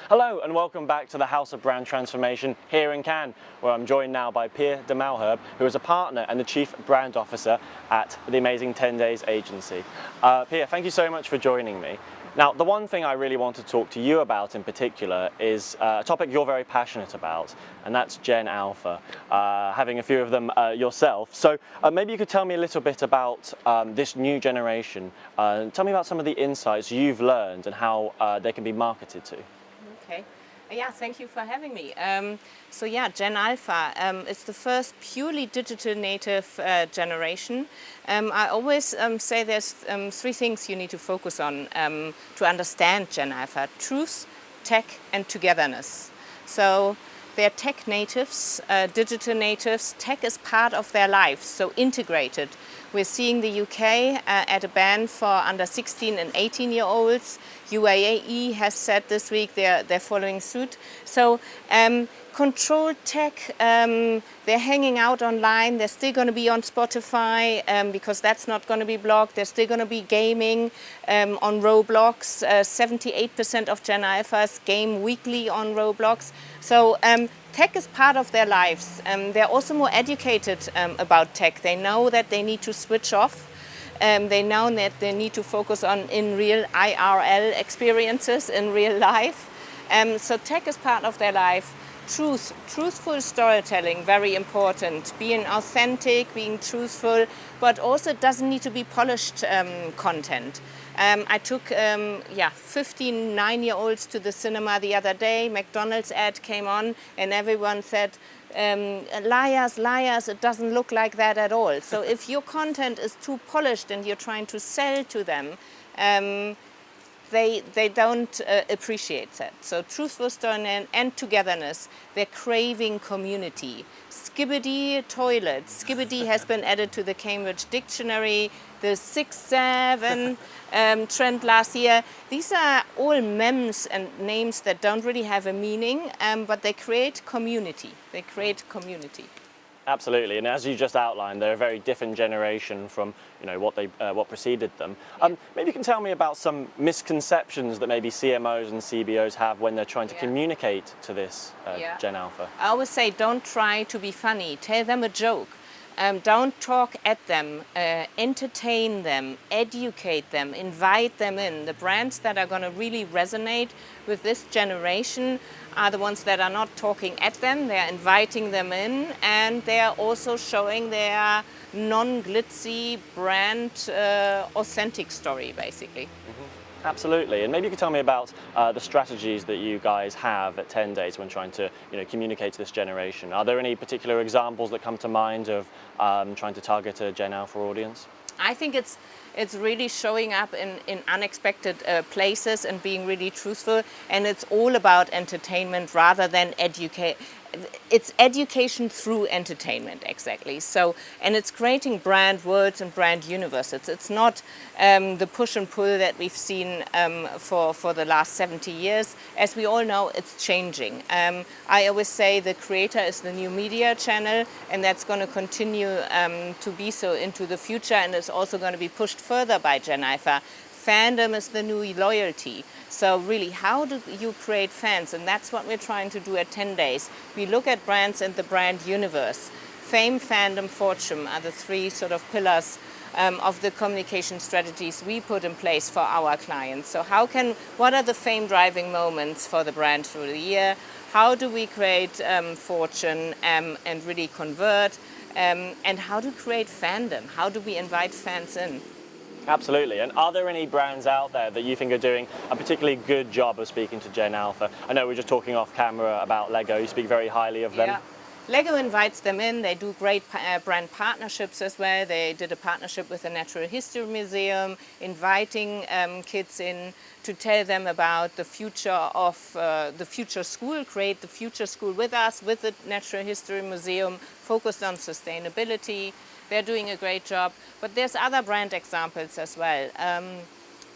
Hello and welcome back to the House of Brand Transformation here in Cannes, where I'm joined now by Pia de Malherbe, who is a partner and the Chief Brand Officer at the amazing 10 Days agency. Pia, thank you so much for joining me. Now, the one thing I really want to talk to you about in particular is a topic you're very passionate about, and that's Gen Alpha, having a few of them yourself. So maybe you could tell me a little bit about this new generation. Tell me about some of the insights you've learned and how they can be marketed to. Okay. Yeah, thank you for having me. Gen Alpha, it's the first purely digital native generation. I always say there's three things you need to focus on to understand Gen Alpha: truth, tech, and togetherness. So they're tech natives, digital natives. Tech is part of their lives, so integrated. We're seeing the UK at a ban for under 16 and 18-year-olds. UAE has said this week they're following suit. So controlled tech, they're hanging out online. They're still going to be on Spotify because that's not going to be blocked. They're still going to be gaming on Roblox. 78% of Gen Alphas game weekly on Roblox. So tech is part of their lives. They're also more educated about tech. They know that they need to switch off. They know that they need to focus on in real IRL experiences in real life. So tech is part of their life. Truthful storytelling, very important. Being authentic, being truthful, but also it doesn't need to be polished content. I took 15 9-year-olds to the cinema the other day. McDonald's ad came on and everyone said, liars, liars, it doesn't look like that at all. So if your content is too polished and you're trying to sell to them, they don't appreciate that. So truthful storytelling and togetherness, they're craving community. Skibidi toilets. Skibidi has been added to the Cambridge Dictionary, the 6-7 trend last year. These are all memes and names that don't really have a meaning, but they create community. They create community. Absolutely, and as you just outlined, they're a very different generation from what preceded them. Maybe you can tell me about some misconceptions that maybe CMOs and CBOs have when they're trying to communicate to this Gen Alpha. I always say, don't try to be funny. Tell them a joke. Don't talk at them. Entertain them. Educate them. Invite them in. The brands that are going to really resonate with this generation are the ones that are not talking at them. They're inviting them in, and they're also showing their non-glitzy brand authentic story, basically. Mm-hmm. Absolutely, and maybe you could tell me about the strategies that you guys have at 10 Days when trying to communicate to this generation. Are there any particular examples that come to mind of trying to target a Gen Alpha audience? I think it's really showing up in unexpected places and being really truthful, and it's all about entertainment rather than educate. It's education through entertainment, exactly. So, and it's creating brand worlds and brand universes. It's not the push and pull that we've seen for the last 70 years. As we all know, it's changing. I always say the creator is the new media channel, and that's going to continue to be so into the future, and it's also going to be pushed further by Gen Alpha. Fandom is the new loyalty. So really, how do you create fans? And that's what we're trying to do at 10 Days. We look at brands in the brand universe. Fame, fandom, fortune are the three sort of pillars of the communication strategies we put in place for our clients. So what are the fame driving moments for the brand through the year? How do we create fortune and really convert? And how to create fandom? How do we invite fans in? Absolutely. And are there any brands out there that you think are doing a particularly good job of speaking to Gen Alpha? I know we're just talking off camera about Lego. You speak very highly of them. Yeah. Lego invites them in. They do great brand partnerships as well. They did a partnership with the Natural History Museum, inviting kids in to tell them about the future of the future school, create the future school with us, with the Natural History Museum, focused on sustainability. They're doing a great job. But there's other brand examples as well.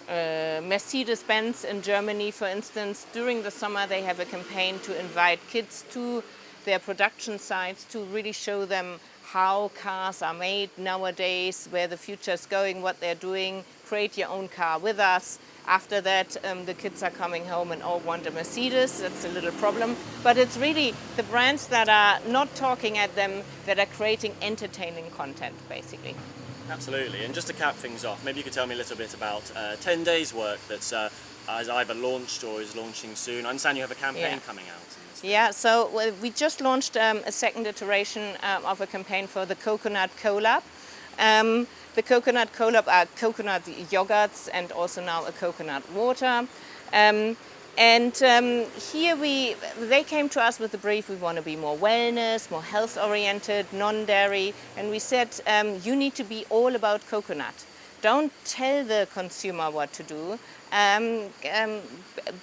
Mercedes-Benz in Germany, for instance, during the summer they have a campaign to invite kids to their production sites to really show them how cars are made nowadays, where the future is going, what they're doing. create your own car with us. After that, the kids are coming home and all want a Mercedes. That's a little problem. But it's really the brands that are not talking at them that are creating entertaining content, basically. Absolutely. And just to cap things off, maybe you could tell me a little bit about 10 Days work that's is either launched or is launching soon. I understand you have a campaign coming out. Yeah, so we just launched a second iteration of a campaign for the Coconut Collab. The Coconut Collab are coconut yogurts and also now a coconut water. Here they came to us with the brief, we want to be more wellness, more health oriented, non-dairy, and we said you need to be all about coconut. Don't tell the consumer what to do.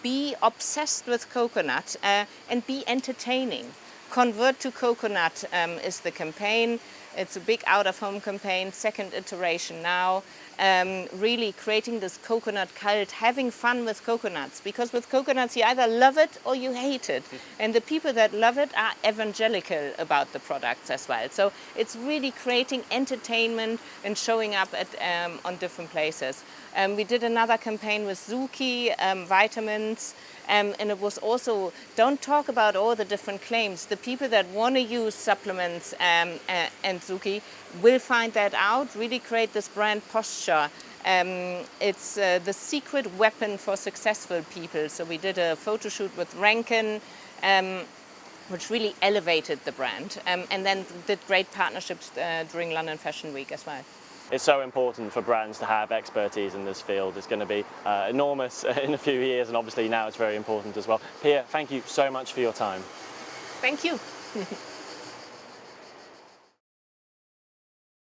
Be obsessed with coconut and be entertaining. Convert to coconut is the campaign. It's a big out-of-home campaign, second iteration now. Really creating this coconut cult, having fun with coconuts. Because with coconuts you either love it or you hate it. And the people that love it are evangelical about the products as well. So it's really creating entertainment and showing up at, on different places. We did another campaign with Zuki, vitamins. And it was also, don't talk about all the different claims. The people that want to use supplements and Zuki will find that out, really create this brand posture. It's the secret weapon for successful people. So we did a photo shoot with Rankin, which really elevated the brand. And then did great partnerships during London Fashion Week as well. It's so important for brands to have expertise in this field. It's going to be enormous in a few years, and obviously now it's very important as well. Pia, thank you so much for your time. Thank you.